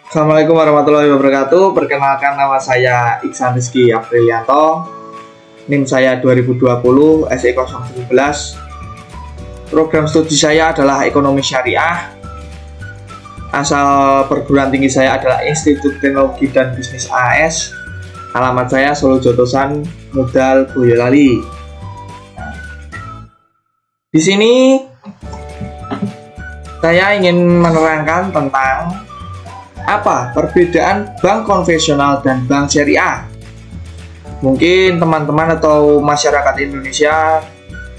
Assalamualaikum warahmatullahi wabarakatuh. Perkenalkan, nama saya Iksan Rizky Aprilianto. NIM saya 2020 SE 017. Program studi saya adalah Ekonomi Syariah. Asal perguruan tinggi saya adalah Institut Teknologi dan Bisnis AS. Alamat saya Solo Jotosan, Mudal, Boyolali. Di sini saya ingin menerangkan tentang apa perbedaan bank konvensional dan bank syariah. Mungkin teman-teman atau masyarakat Indonesia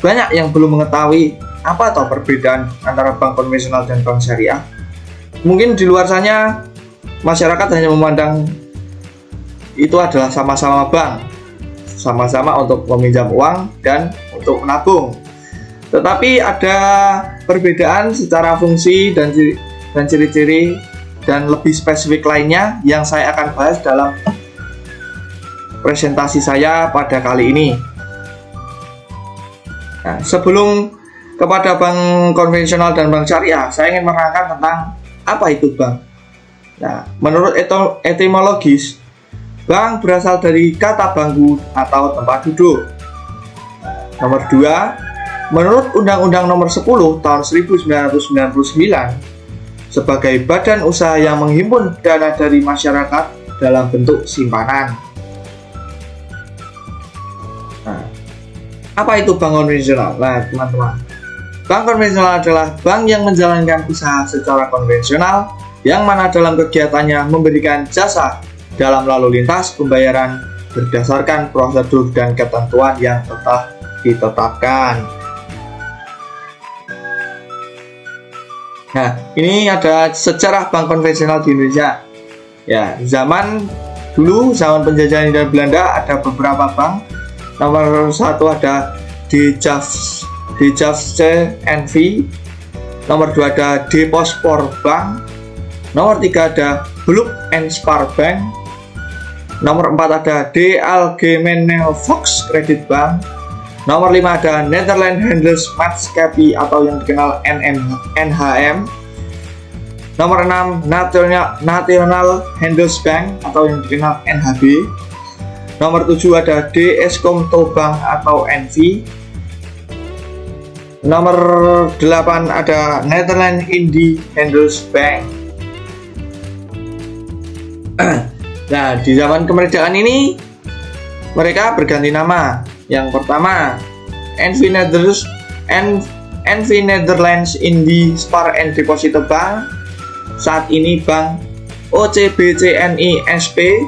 banyak yang belum mengetahui apa atau perbedaan antara bank konvensional dan bank syariah. Mungkin di luar sana masyarakat hanya memandang itu adalah sama-sama bank, sama-sama untuk meminjam uang dan untuk menabung. Tetapi ada perbedaan secara fungsi dan ciri-ciri dan lebih spesifik lainnya yang saya akan bahas dalam presentasi saya pada kali ini. Nah, sebelum kepada bank konvensional dan bank syariah, saya ingin menerangkan tentang apa itu bank. Nah, menurut etimologis, bank berasal dari kata bangku atau tempat duduk. Nomor 2, menurut Undang-Undang Nomor 10 Tahun 1999, sebagai badan usaha yang menghimpun dana dari masyarakat dalam bentuk simpanan. Nah, apa itu bank konvensional? Nah, teman-teman, bank konvensional adalah bank yang menjalankan usaha secara konvensional, yang mana dalam kegiatannya memberikan jasa dalam lalu lintas pembayaran berdasarkan prosedur dan ketentuan yang telah ditetapkan. Nah, ini ada sejarah bank konvensional di Indonesia. Ya, zaman penjajahan Hindia Belanda ada beberapa bank. Nomor 1 ada DJafC NV. Nomor 2 ada Depospoor Bank. Nomor 3 ada Blok and Spar Bank. Nomor 4 ada De Algemene Volkskrediet Bank. Nomor 5 ada Nederland Handelsmaatschappij atau yang dikenal NHM. Nomor 6 National Handelsbank atau yang dikenal NHB. Nomor 7 ada DS-Comto Bank atau NV. Nomor 8 ada Netherlands Indie Handelsbank. Nah, di zaman kemerdekaan ini mereka berganti nama. Yang pertama, NV Netherlands Indie Spar and Deposit Bank. Saat ini Bank OCBCNI SP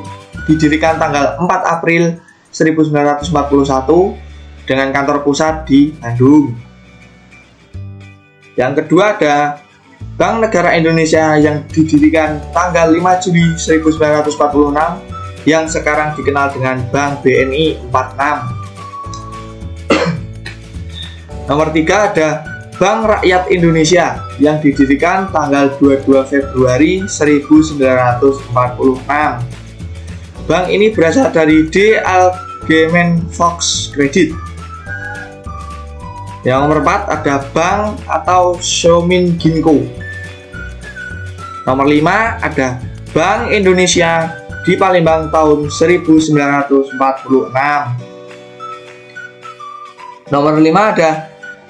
didirikan tanggal 4 April 1941 dengan kantor pusat di Bandung. Yang kedua ada Bank Negara Indonesia yang didirikan tanggal 5 Juli 1946 yang sekarang dikenal dengan Bank BNI 46. Nomor 3 ada Bank Rakyat Indonesia yang didirikan tanggal 22 Februari 1946. Bank ini berasal dari De Algemene Volkskrediet. Yang nomor 4 ada Bank atau Sominginco. Nomor 5 ada Bank Indonesia di Palembang tahun 1946. Nomor 5 ada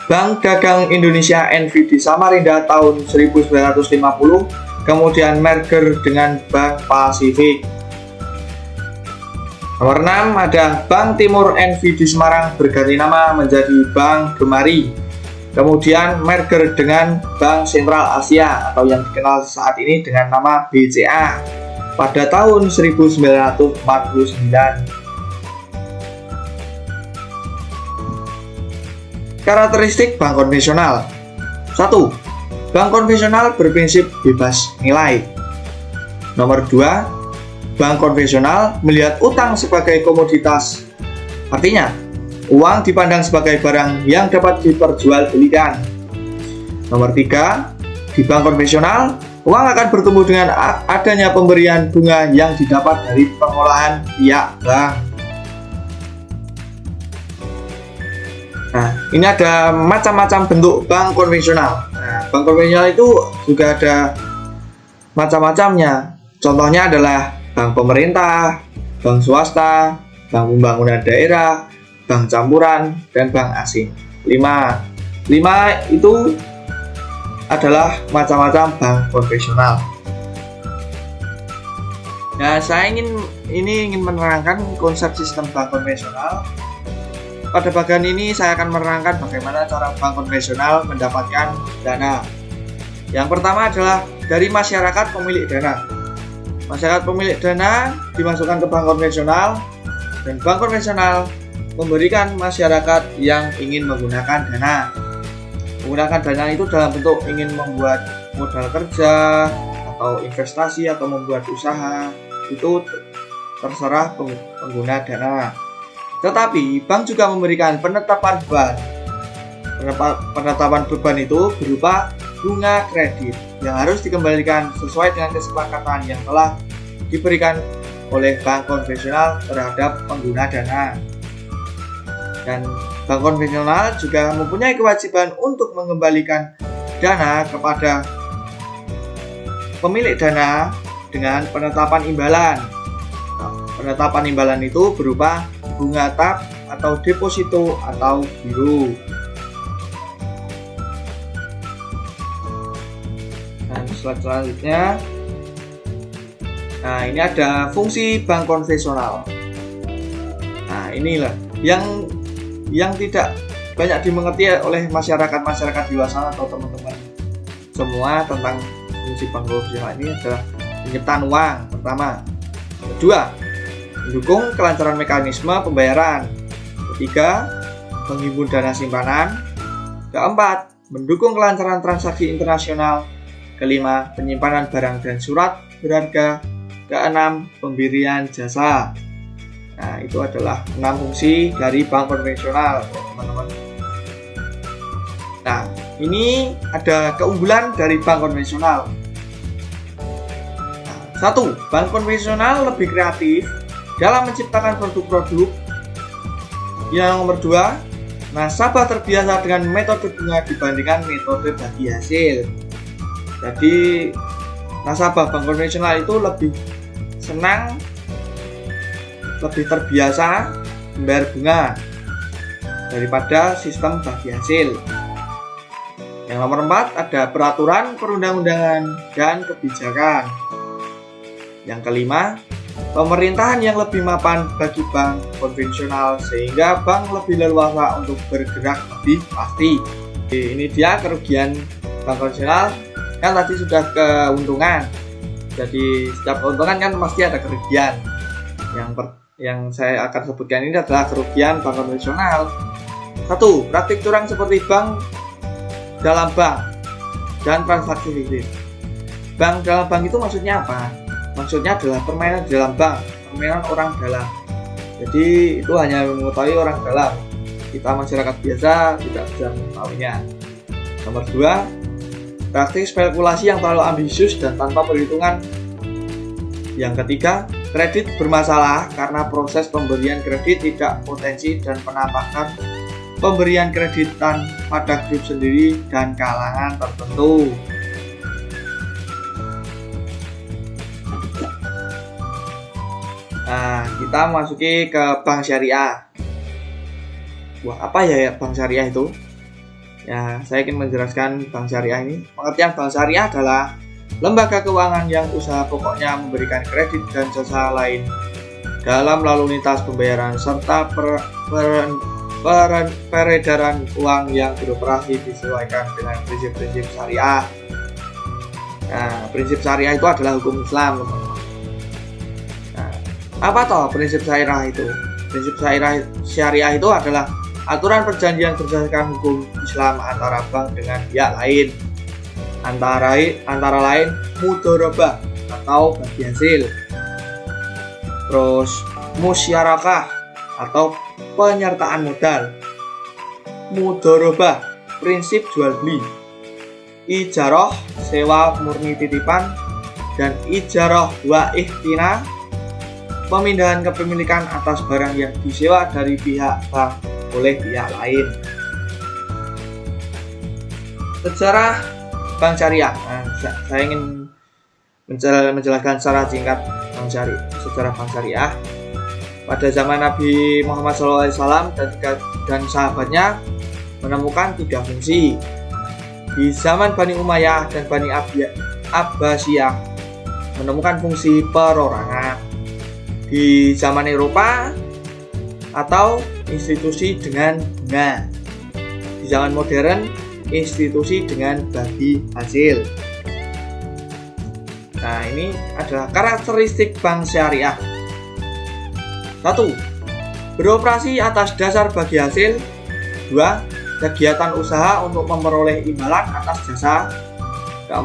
Bank Dagang Indonesia NV di Samarinda tahun 1950, kemudian merger dengan Bank Pasifik. Nomor 6 ada Bank Timur NV di Semarang berganti nama menjadi Bank Gemari, kemudian merger dengan Bank Sentral Asia atau yang dikenal saat ini dengan nama BCA pada tahun 1949. Karakteristik bank konvensional. 1. Bank konvensional berprinsip bebas nilai. Nomor 2. Bank konvensional melihat utang sebagai komoditas. Artinya, uang dipandang sebagai barang yang dapat diperjualbelikan. Nomor 3. Di bank konvensional, uang akan bertumbuh dengan adanya pemberian bunga yang didapat dari pengolahan pihak bank. Nah, ini ada macam-macam bentuk bank konvensional. Nah, bank konvensional itu juga ada macam-macamnya. Contohnya adalah bank pemerintah, bank swasta, bank pembangunan daerah, bank campuran, dan bank asing. 5 itu adalah macam-macam bank konvensional. Nah, saya ingin menerangkan konsep sistem bank konvensional. Pada bagian ini saya akan menerangkan bagaimana cara bank konvensional mendapatkan dana. Yang pertama adalah dari masyarakat pemilik dana. Masyarakat pemilik dana dimasukkan ke bank konvensional, dan bank konvensional memberikan masyarakat yang ingin menggunakan dana. Menggunakan dana itu dalam bentuk ingin membuat modal kerja, atau investasi, atau membuat usaha. Itu terserah pengguna dana. Tetapi bank juga memberikan penetapan beban. Penetapan beban itu berupa bunga kredit yang harus dikembalikan sesuai dengan kesepakatan yang telah diberikan oleh bank konvensional terhadap pengguna dana. Dan bank konvensional juga mempunyai kewajiban untuk mengembalikan dana kepada pemilik dana dengan penetapan imbalan. Penetapan imbalan itu berupa bunga tab atau deposito atau giro. Dan slide selanjutnya, nah ini ada fungsi bank konvensional. Nah inilah yang tidak banyak dimengerti oleh masyarakat di luar sana atau teman-teman semua tentang fungsi bank konvensional ini adalah penyertaan uang pertama. Kedua, mendukung kelancaran mekanisme pembayaran. Ketiga, menghimpun dana simpanan. Keempat, mendukung kelancaran transaksi internasional. Kelima, penyimpanan barang dan surat berharga. Keenam, pemberian jasa. Nah, itu adalah 6 fungsi dari bank konvensional, teman-teman. Nah, ini ada keunggulan dari bank konvensional. 1. Bank konvensional lebih kreatif dalam menciptakan produk-produk. Yang nomor 2, nasabah terbiasa dengan metode bunga dibandingkan metode bagi hasil. Jadi nasabah bank konvensional itu lebih senang, lebih terbiasa membayar bunga daripada sistem bagi hasil. Yang nomor 4, ada peraturan perundang-undangan dan kebijakan. Yang kelima, pemerintahan yang lebih mapan bagi bank konvensional sehingga bank lebih leluasa untuk bergerak lebih pasti. Ini dia kerugian bank konvensional. Kan tadi sudah keuntungan. Jadi setiap keuntungan kan pasti ada kerugian. Yang saya akan sebutkan ini adalah kerugian bank konvensional. 1. Praktik curang seperti bank dalam bank dan transaksi fiktif. Bank dalam bank itu maksudnya apa? Maksudnya adalah permainan di dalam bank, permainan orang dalam. Jadi itu hanya mengetahui orang dalam. Kita masyarakat biasa tidak bisa mengetahuinya. Nomor 2, praktik spekulasi yang terlalu ambisius dan tanpa perhitungan. Yang ketiga, kredit bermasalah karena proses pemberian kredit tidak potensi dan penampakan pemberian kreditan pada grup sendiri dan kalangan tertentu. Nah, kita masuki ke bank syariah. Wah, apa ya bank syariah itu? Ya, saya ingin menjelaskan bank syariah ini. Pengertian bank syariah adalah lembaga keuangan yang usaha pokoknya memberikan kredit dan jasa lain dalam lalu lintas pembayaran serta peredaran uang yang beroperasi disesuaikan dengan prinsip-prinsip syariah. Nah, prinsip syariah itu adalah hukum Islam, teman-teman. Apa toh prinsip syariah itu? Prinsip syariah itu adalah aturan perjanjian berdasarkan hukum Islam antara bank dengan pihak lain. Antara lain mudharabah atau bagi hasil. Terus musyarakah atau penyertaan modal. Mudharabah, prinsip jual beli. Ijarah, sewa murni titipan, dan ijarah wa ihtina, pemindahan kepemilikan atas barang yang disewa dari pihak bank oleh pihak lain. Sejarah bank syariah. Nah, saya ingin menjelaskan secara singkat sejarah bank syariah. Pada zaman Nabi Muhammad SAW dan sahabatnya menemukan 3 fungsi. Di zaman Bani Umayyah dan Bani Abbasiyah menemukan fungsi perorangan. Di zaman Eropa atau institusi dengan bunga. Di zaman modern, institusi dengan bagi hasil. Nah, ini adalah karakteristik bank syariah. 1. Beroperasi atas dasar bagi hasil. 2. Kegiatan usaha untuk memperoleh imbalan atas jasa. 4.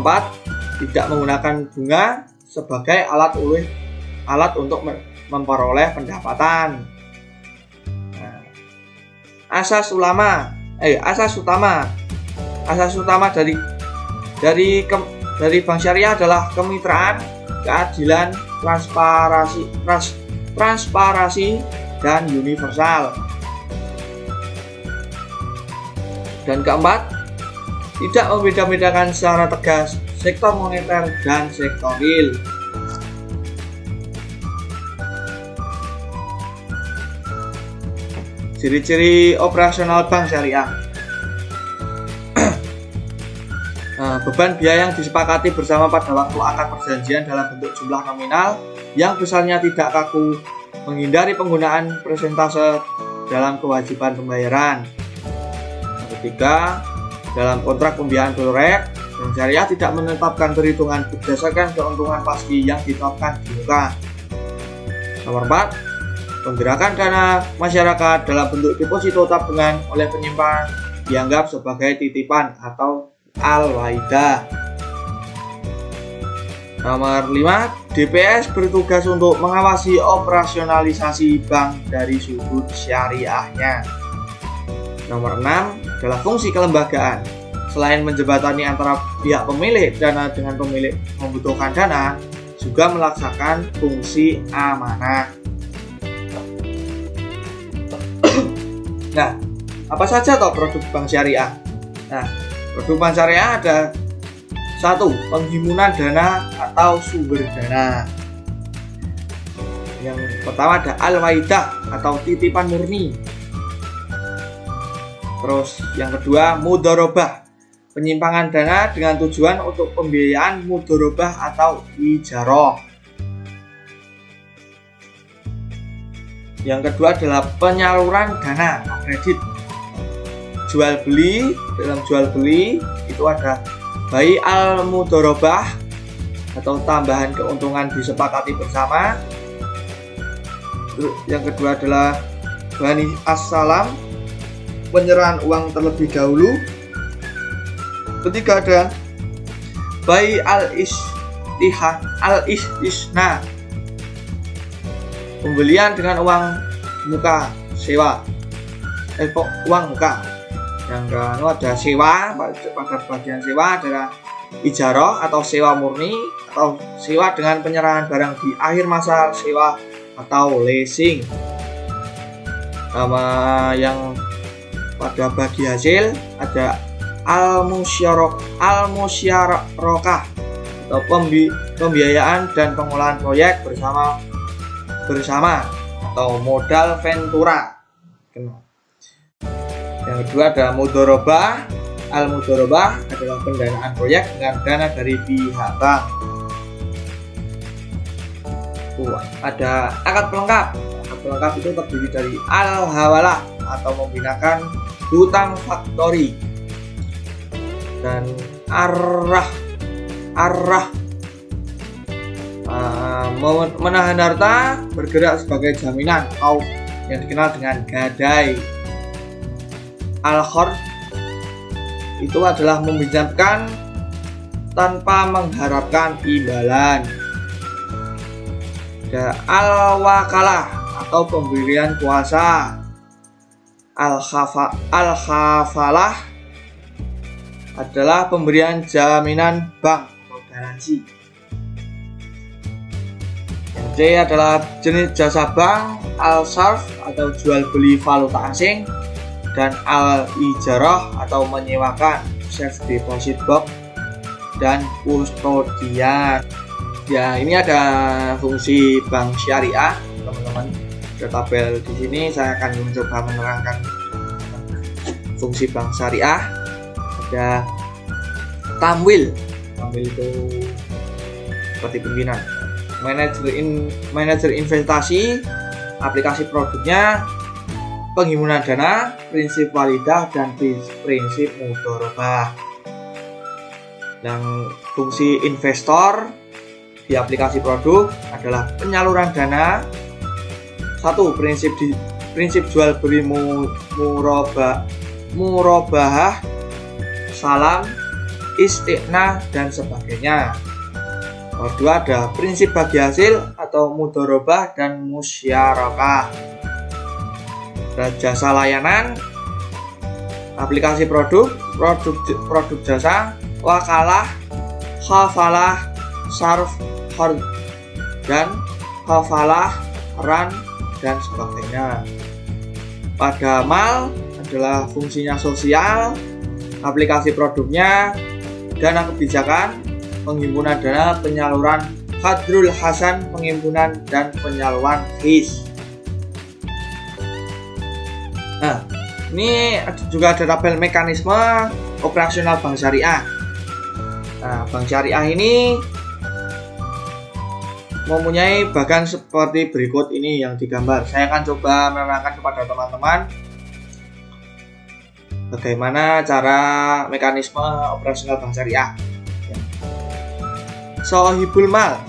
Tidak menggunakan bunga sebagai alat untuk memperoleh pendapatan. Nah, asas utama dari bank syariah adalah kemitraan, keadilan, transparansi, dan universal. Dan 4, tidak membeda-bedakan secara tegas sektor moneter dan sektor real. Ciri-ciri operasional bank syariah. Beban biaya yang disepakati bersama pada waktu akad perjanjian dalam bentuk jumlah nominal yang besarnya tidak kaku, menghindari penggunaan persentase dalam kewajiban pembayaran. Yang 3, dalam kontrak pembiayaan proyek, bank syariah tidak menetapkan perhitungan berdasarkan keuntungan pasti yang ditetapkan di muka. Nomor 4, penggerakan dana masyarakat dalam bentuk deposito tabungan oleh penyimpan dianggap sebagai titipan atau al-waidah. Nomor 5, DPS bertugas untuk mengawasi operasionalisasi bank dari sudut syariahnya. Nomor 6 adalah fungsi kelembagaan. Selain menjembatani antara pihak pemilik dana dengan pemilik membutuhkan dana, juga melaksanakan fungsi amanah. Nah, apa saja toh produk bank syariah? Nah, produk bank syariah ada 1. Penghimpunan dana atau sumber dana. Yang pertama ada al-waidah atau titipan murni. Terus yang kedua mudharabah, penyimpangan dana dengan tujuan untuk pembiayaan mudharabah atau ijarah. Yang kedua adalah penyaluran dana atau kredit. Jual beli, dalam jual beli itu ada bai al-mudharabah atau tambahan keuntungan disepakati bersama. Yang kedua adalah bani as-salam, penyerahan uang terlebih dahulu. Ketiga ada bai al-istisna, pembelian dengan uang muka sewa, uang muka. Yang kedua ada sewa, pada bagian sewa adalah ijarah atau sewa murni atau sewa dengan penyerahan barang di akhir masa sewa atau leasing. Sama yang pada bagi hasil ada al-musyarakah atau pembiayaan dan pengolahan proyek bersama atau modal ventura. Yang kedua ada mudharabah. Al-mudharabah adalah pendanaan proyek dengan dana dari pihak bank. Ada akad pelengkap. Akad pelengkap itu terdiri dari al-hawalah atau membinakan hutang faktori dan arrah menahan harta bergerak sebagai jaminan atau yang dikenal dengan gadai. Al-khard itu adalah meminjamkan tanpa mengharapkan imbalan. Ada al-wakalah atau pemberian kuasa. Al-khafalah adalah pemberian jaminan bank atau garansi. Yang C adalah jenis jasa bank, al-sarf atau jual beli valuta asing, dan al-ijarah atau menyewakan safe deposit box dan kustodian. Ya, ini ada fungsi bank syariah, teman-teman. Ada tabel di sini, saya akan mencoba menerangkan fungsi bank syariah. Ada tamwil itu seperti pimpinan. Manajer investasi, aplikasi produknya, penghimpunan dana, prinsip walidah, dan prinsip mudharabah. Dan fungsi investor di aplikasi produk adalah penyaluran dana. Satu, prinsip jual beli murabahah, salam, istiqnah, dan sebagainya. Kedua, ada prinsip bagi hasil atau mudharabah dan musyarakah. Jasa layanan, aplikasi produk jasa, wakalah, hafalah, sarf, hard, dan hafalah, ran, dan sebagainya. Pada amal adalah fungsinya sosial, aplikasi produknya, dana kebijakan, penghimpunan dana, penyaluran hadrul hasan, penghimpunan dan penyaluran his. Nah, ini juga ada tabel mekanisme operasional bank syariah. Nah, bank syariah ini mempunyai bagan seperti berikut ini yang digambar. Saya akan coba menerangkan kepada teman-teman bagaimana cara mekanisme operasional bank syariah. Sohibul mal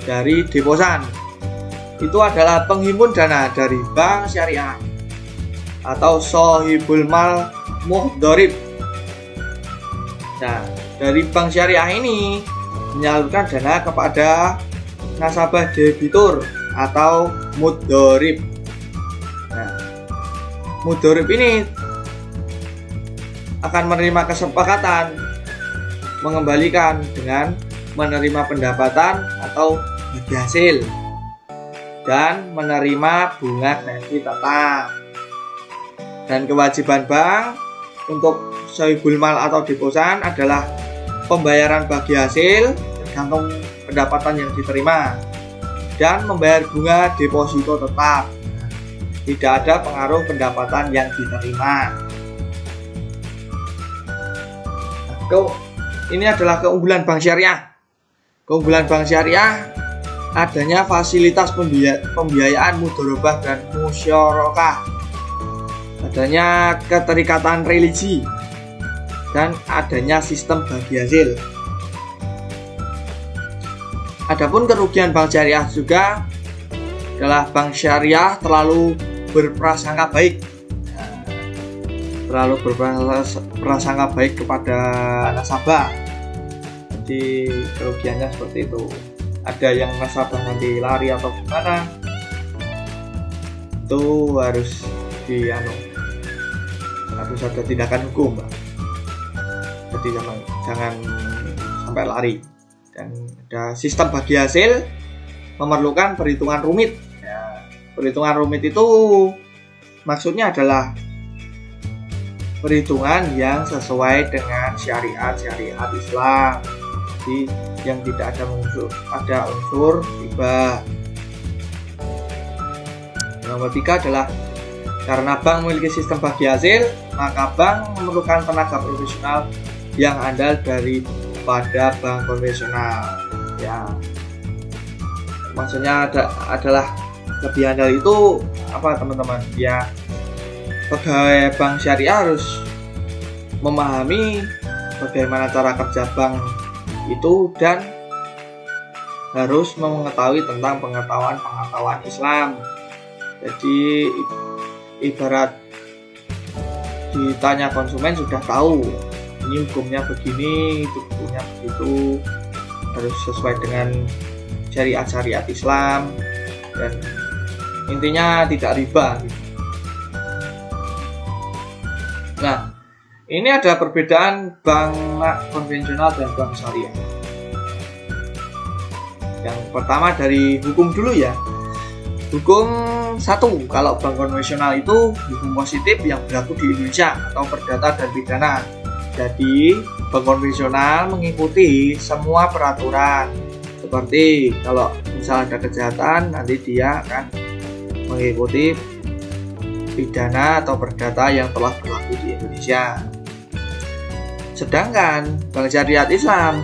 dari deposan itu adalah penghimpun dana dari bank syariah, atau sohibul mal muhdharib. Nah, dari bank syariah ini menyalurkan dana kepada nasabah debitur atau mudharib. Nah, mudharib ini akan menerima kesepakatan mengembalikan dengan menerima pendapatan atau bagi hasil dan menerima bunga kredit tetap. Dan kewajiban bank untuk sohibul mal atau deposan adalah pembayaran bagi hasil tergantung pendapatan yang diterima dan membayar bunga deposito tetap. Tidak ada pengaruh pendapatan yang diterima. Ini adalah keunggulan bank syariah. Keunggulan bank syariah adanya fasilitas pembiayaan mudharabah dan musyarakah, adanya keterikatan religi, dan adanya sistem bagi hasil. Adapun kerugian bank syariah juga adalah bank syariah terlalu berprasangka baik. Terlalu berprasangka baik kepada nasabah. Jadi kerugiannya seperti itu. Ada yang nasabah nanti lari atau gimana, itu harus ada tindakan hukum, Pak. Jadi jangan sampai lari. Dan ada sistem bagi hasil memerlukan perhitungan rumit. Ya, perhitungan rumit itu maksudnya adalah perhitungan yang sesuai dengan syariat Islam, jadi yang tidak ada unsur riba. Nomor 3 adalah karena bank memiliki sistem bagi hasil, maka bank memerlukan tenaga profesional yang andal daripada bank konvensional. Ya, maksudnya adalah lebih andal itu apa, teman-teman? Ya, pegawai bank syariah harus memahami bagaimana cara kerja bank itu dan harus mengetahui tentang pengetahuan Islam. Jadi ibarat ditanya konsumen sudah tahu ini hukumnya begini, itu hukumnya begitu, harus sesuai dengan syariat Islam, dan intinya tidak riba gitu. Nah, ini ada perbedaan bank konvensional dan bank syariah. Yang pertama dari hukum dulu ya. Hukum 1, kalau bank konvensional itu hukum positif yang berlaku di Indonesia atau perdata dan pidana. Jadi, bank konvensional mengikuti semua peraturan Seperti kalau misalnya ada kejahatan, nanti dia akan mengikuti pidana atau perdata yang telah berlaku di Indonesia. Sedangkan bank syariah Islam,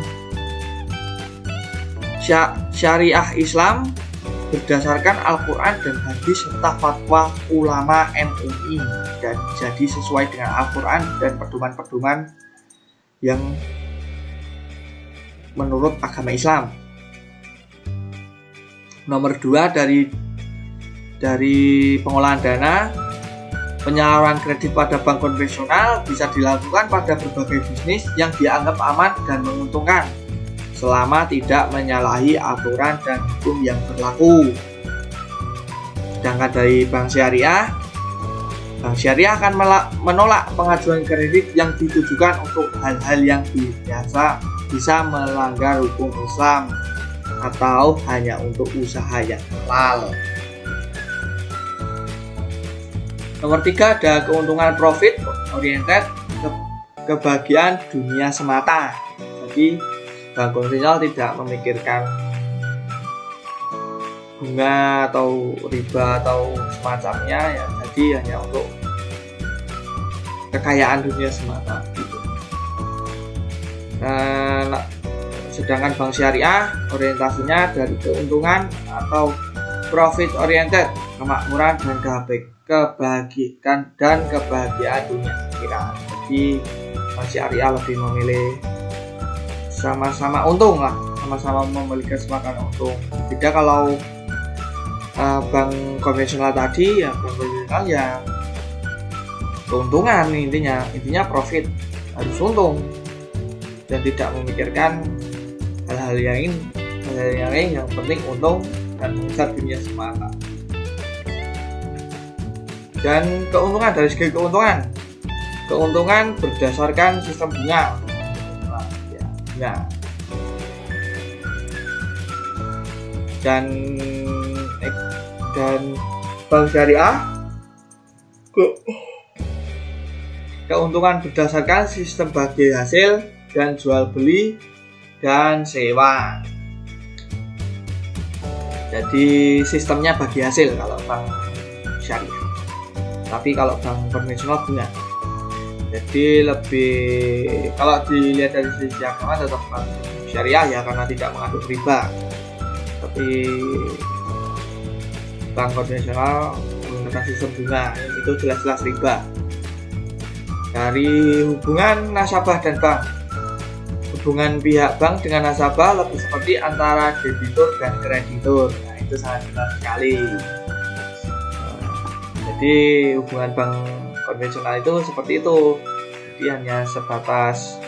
syariah Islam berdasarkan Al-Quran dan hadis serta fatwa ulama MUI, dan jadi sesuai dengan Al-Quran dan pedoman-pedoman yang menurut agama Islam. Nomor 2, dari pengolahan dana, penyaluran kredit pada bank konvensional bisa dilakukan pada berbagai bisnis yang dianggap aman dan menguntungkan selama tidak menyalahi aturan dan hukum yang berlaku. Sedangkan dari bank syariah akan menolak pengajuan kredit yang ditujukan untuk hal-hal yang biasa bisa melanggar hukum Islam atau hanya untuk usaha yang halal. Nomor 3, ada keuntungan profit oriented, kebahagiaan dunia semata. Jadi bank konvensional tidak memikirkan bunga atau riba atau semacamnya, ya, jadi hanya untuk kekayaan dunia semata gitu. Sedangkan bank syariah orientasinya dari keuntungan atau profit oriented, kemakmuran dan kebahagiaan dunia akhirat. Jadi bank syariah lebih memilih sama-sama untung lah, sama-sama memiliki kesepakatan untung. Beda kalau bank konvensional tadi, ya bank konvensional ya keuntungan, intinya profit, harus untung dan tidak memikirkan hal-hal yang lain, yang penting untung dan mengejar dunia semata. Dan keuntungan, dari segi keuntungan berdasarkan sistem bunga. Dan bank syariah keuntungan berdasarkan sistem bagi hasil dan jual beli dan sewa. Jadi sistemnya bagi hasil kalau bank syariah, tapi kalau bank konvensional bunga. Jadi lebih, kalau dilihat dari sisi agama tetap bank syariah ya, karena tidak mengandung riba. Tapi bank konvensional menggunakan sistem bunga, itu jelas-jelas riba. Dari hubungan nasabah dan bank, hubungan pihak bank dengan nasabah lebih seperti antara debitur dan kreditur. Nah, itu sangat jelas sekali. Jadi hubungan bank konvensional itu seperti itu. Jadi hanya sebatas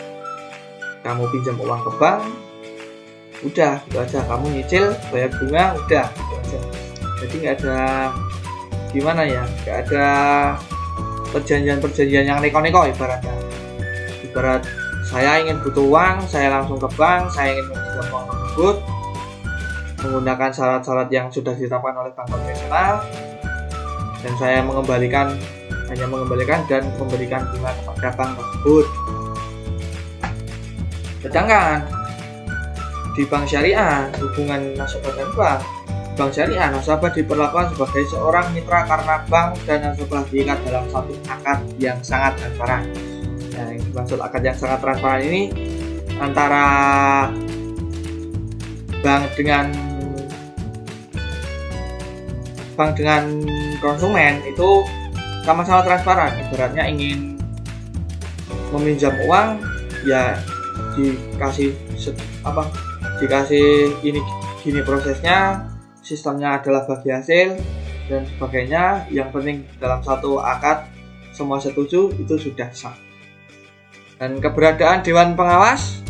kamu pinjam uang ke bank, udah gitu aja, kamu nyicil bayar bunga, udah gitu aja. Jadi nggak ada gimana ya, nggak ada perjanjian yang neko-neko. Ibarat saya ingin butuh uang, saya langsung ke bank, saya ingin meminjam uang tersebut menggunakan syarat-syarat yang sudah ditetapkan oleh bank konvensional, dan saya hanya mengembalikan dan memberikan bunga kepada bank tersebut. Sedangkan di bank syariah, hubungan nasabah dan bank syariah, nasabah diperlakukan sebagai seorang mitra karena bank dan nasabah diikat dalam satu akad yang sangat transparan. Nah, yang dimaksud akad yang sangat transparan ini antara bank dengan konsumen itu sama-sama transparan. Ibaratnya ingin meminjam uang, ya dikasih ini gini prosesnya, sistemnya adalah bagi hasil dan sebagainya. Yang penting dalam satu akad semua setuju, itu sudah sah. Dan keberadaan dewan pengawas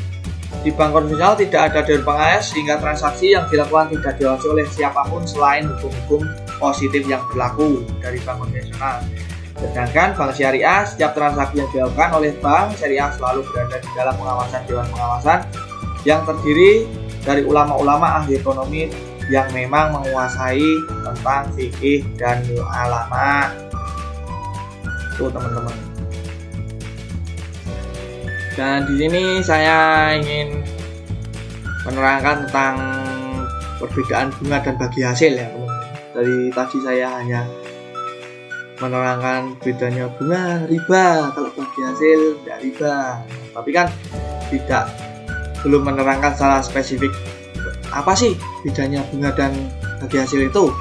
di bank konvensional, tidak ada dewan pengawas sehingga transaksi yang dilakukan tidak diawasi oleh siapapun selain hukum-hukum positif yang berlaku dari bank konvensional. Sedangkan bank syariah, setiap transaksi yang dilakukan oleh bank syariah selalu berada di dalam pengawasan dewan pengawasan yang terdiri dari ulama-ulama ahli ekonomi yang memang menguasai tentang fikih dan muamalah. Itu teman-teman. Dan di sini saya ingin menerangkan tentang perbedaan bunga dan bagi hasil ya. Dari tadi saya hanya menerangkan bedanya bunga riba, kalau bagi hasil tidak riba. Tapi kan belum menerangkan secara spesifik apa sih bedanya bunga dan bagi hasil itu.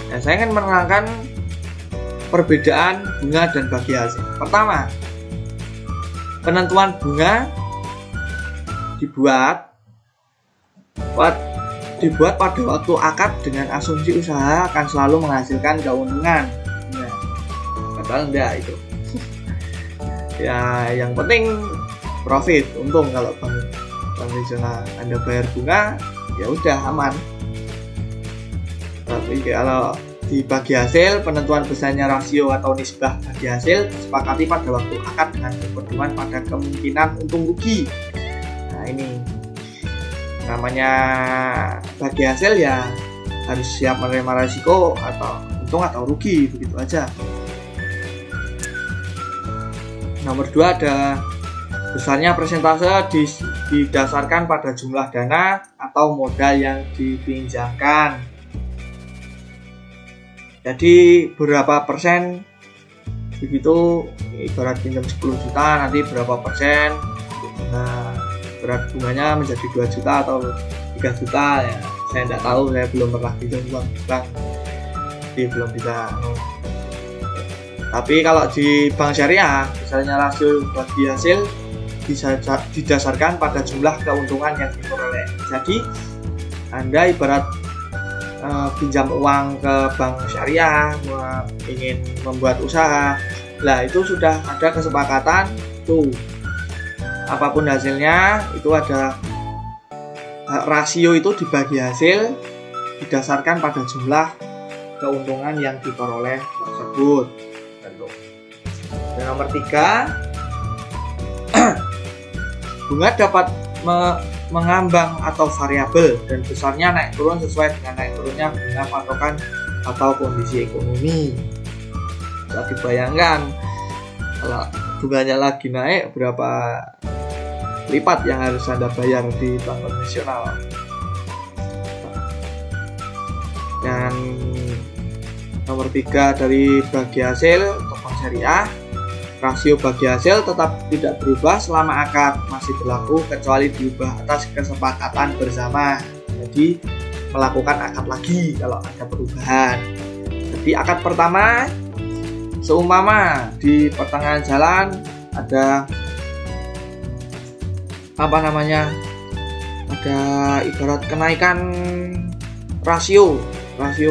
Nah, saya ingin menerangkan perbedaan bunga dan bagi hasil. Pertama, penentuan bunga dibuat pada waktu akad dengan asumsi usaha akan selalu menghasilkan keuntungan. Nah, padahal enggak itu. Ya, yang penting profit, untung. Kalau bank konvensional Anda bayar bunga, ya udah aman. Tapi kalau di bagi hasil, penentuan besarnya rasio atau nisbah bagi hasil disepakati pada waktu akad dengan berpedoman pada kemungkinan untung rugi. Nah, ini namanya bagi hasil ya, harus siap menerima risiko atau untung atau rugi, begitu aja. Nomor 2 ada besarnya persentase didasarkan pada jumlah dana atau modal yang dipinjamkan. Jadi berapa persen begitu, ibarat pinjam 10 juta, nanti berapa persen berat bunganya menjadi 2 juta atau 3 juta ya. Saya tidak tahu, saya belum pernah pinjam uang bank, jadi belum bisa. Tapi kalau di bank syariah, misalnya rasio bagi hasil bisa didasarkan pada jumlah keuntungan yang diperoleh. Jadi Anda ibarat pinjam uang ke bank syariah, ingin membuat usaha, lah itu sudah ada kesepakatan tuh, apapun hasilnya itu ada rasio itu dibagi hasil didasarkan pada jumlah keuntungan yang diperoleh tersebut. Dan nomor 3, bunga dapat mengambang atau variabel dan besarnya naik turun sesuai dengan naik turunnya bunga patokan atau kondisi ekonomi. Bisa dibayangkan kalau bunganya lagi naik, berapa lipat yang harus Anda bayar di bank konvensional. Dan nomor 3 dari bagi hasil untuk bank syariah, rasio bagi hasil tetap tidak berubah selama akad masih berlaku kecuali diubah atas kesepakatan bersama. Jadi melakukan akad lagi kalau ada perubahan. Jadi akad pertama, seumpama di pertengahan jalan ada ada ibarat kenaikan rasio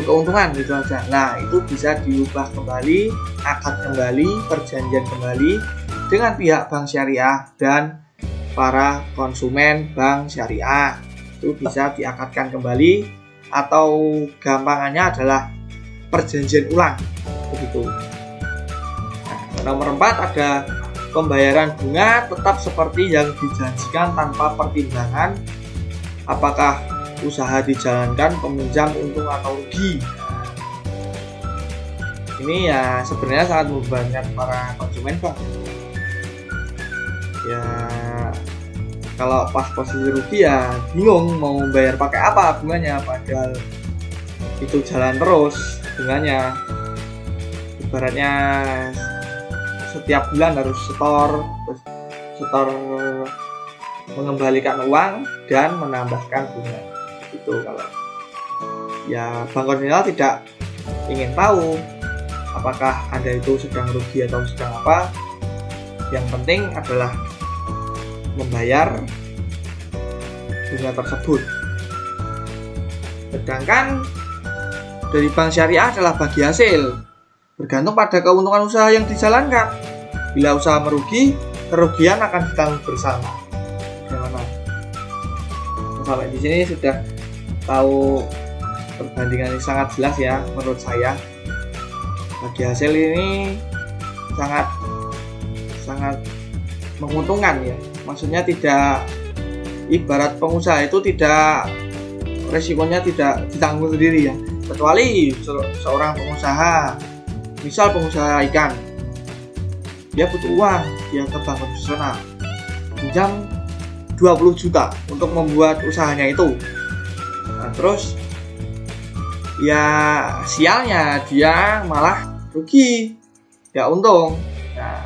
keuntungan gitu aja. Nah, itu bisa diubah kembali, akad kembali, perjanjian kembali dengan pihak bank syariah dan para konsumen bank syariah. Itu bisa diakadkan kembali, atau gampangannya adalah perjanjian ulang begitu. Nah, nomor 4 ada pembayaran bunga tetap seperti yang dijanjikan tanpa pertimbangan apakah usaha dijalankan peminjam untung atau rugi. Ini ya sebenarnya sangat membebankan para konsumen bank. Ya kalau pas posisi rugi ya bingung mau bayar pakai apa bunganya, padahal itu jalan terus bunganya. Ibaratnya setiap bulan harus setor mengembalikan uang dan menambahkan bunga. Itu kalau ya bank konvensional tidak ingin tahu apakah Anda itu sedang rugi atau sedang apa. Yang penting adalah membayar bunga tersebut. Sedangkan dari bank syariah adalah bagi hasil, bergantung pada keuntungan usaha yang dijalankan. Bila usaha merugi, kerugian akan ditanggung bersama. Bagaimana? Sampai di sini sudah tahu perbandingan ini sangat jelas ya menurut saya. Bagi hasil ini sangat menguntungkan ya. Maksudnya tidak, ibarat pengusaha itu tidak, resikonya tidak ditanggung sendiri ya. Kecuali seorang pengusaha, misal pengusaha ikan, dia butuh uang, dia ke bank konvensional pinjam 20 juta untuk membuat usahanya itu. Nah, terus Ya sialnya dia malah rugi, ya untung. Nah,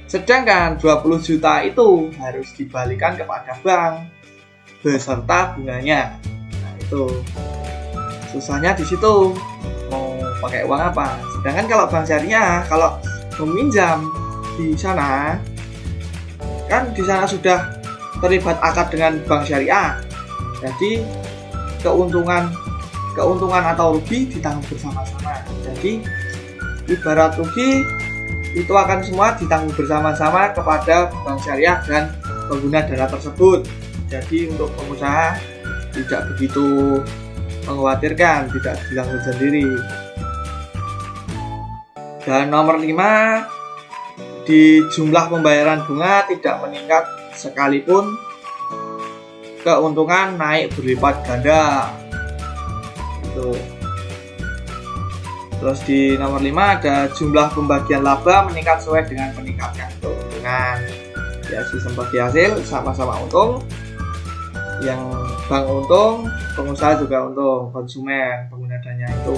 sedangkan 20 juta itu harus dibalikan kepada bank beserta bunganya. Nah, itu susahnya di situ, mau pakai uang apa. Sedangkan kalau bank syariah, kalau meminjam di sana, kan di sana sudah terlibat akad dengan bank syariah. Jadi keuntungan atau rugi ditanggung bersama-sama. Jadi ibarat rugi itu akan semua ditanggung bersama-sama kepada bank syariah dan pengguna dana tersebut. Jadi untuk pengusaha tidak begitu mengkhawatirkan, tidak ditanggung sendiri. Dan nomor 5, di jumlah pembayaran bunga tidak meningkat sekalipun keuntungan naik berlipat ganda. Terus di nomor 5 ada jumlah pembagian laba meningkat sesuai dengan peningkatan keuntungan. Ya, sistem bagi hasil sama-sama untung. Yang bank untung, pengusaha juga untung, konsumen pengguna dana itu.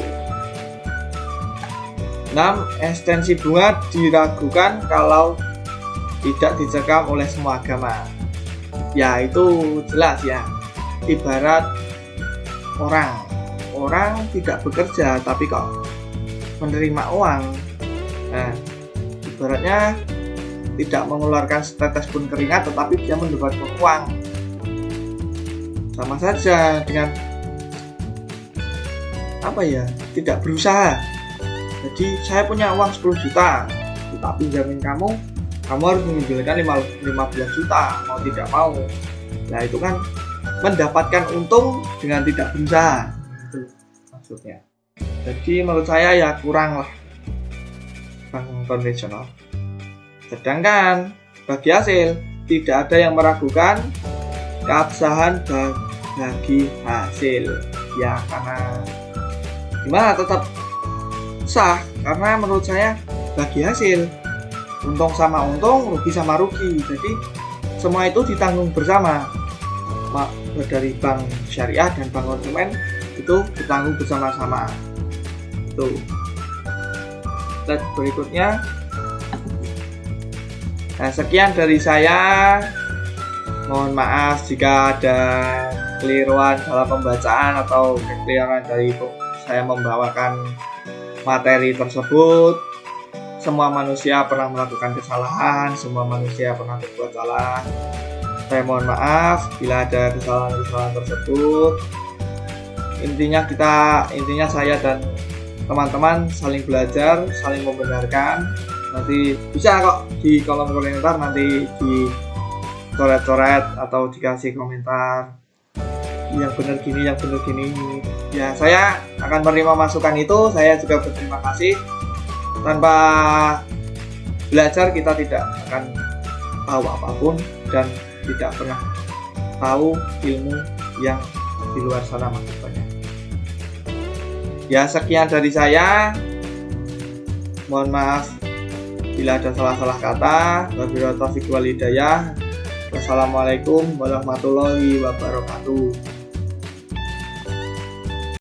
6. Ekstensi bunga diragukan kalau tidak dicekam oleh semua agama. Ya itu jelas ya. Ibarat orang tidak bekerja tapi kok menerima uang. Nah, ibaratnya tidak mengeluarkan setetes pun keringat tetapi dia mendapatkan uang. Sama saja dengan tidak berusaha. Jadi saya punya uang 10 juta, kita pinjamin kamu harus mengambilkan 15 juta, mau tidak mau. Nah, itu kan mendapatkan untung dengan tidak berusaha. Itu maksudnya. Jadi menurut saya ya kurang lah bank konvensional. Sedangkan bagi hasil tidak ada yang meragukan keabsahan bagi hasil. Ya karena gimana tetap sah, karena menurut saya bagi hasil untung sama untung, rugi sama rugi. Jadi semua itu ditanggung bersama dari bank syariah dan bank konsumen, itu ditanggung bersama-sama. Itu. Slide berikutnya. Nah, sekian dari saya. Mohon maaf jika ada kekeliruan dalam pembacaan atau kekeliruan dari saya membawakan materi tersebut. Semua manusia pernah melakukan kesalahan, semua manusia pernah berbuat salah. Saya mohon maaf bila ada kesalahan-kesalahan tersebut. Intinya saya dan teman-teman saling belajar, saling membenarkan. Nanti bisa kok di kolom komentar, nanti di coret-coret atau dikasih komentar yang benar gini, yang benar gini. Ya, saya akan menerima masukan itu. Saya juga berterima kasih. Tanpa belajar kita tidak akan tahu apapun dan tidak pernah tahu ilmu yang di luar sana maksudnya. Ya, sekian dari saya. Mohon maaf bila ada salah-salah kata. Wabillahi taufiq wal hidayah. Wassalamualaikum warahmatullahi wabarakatuh.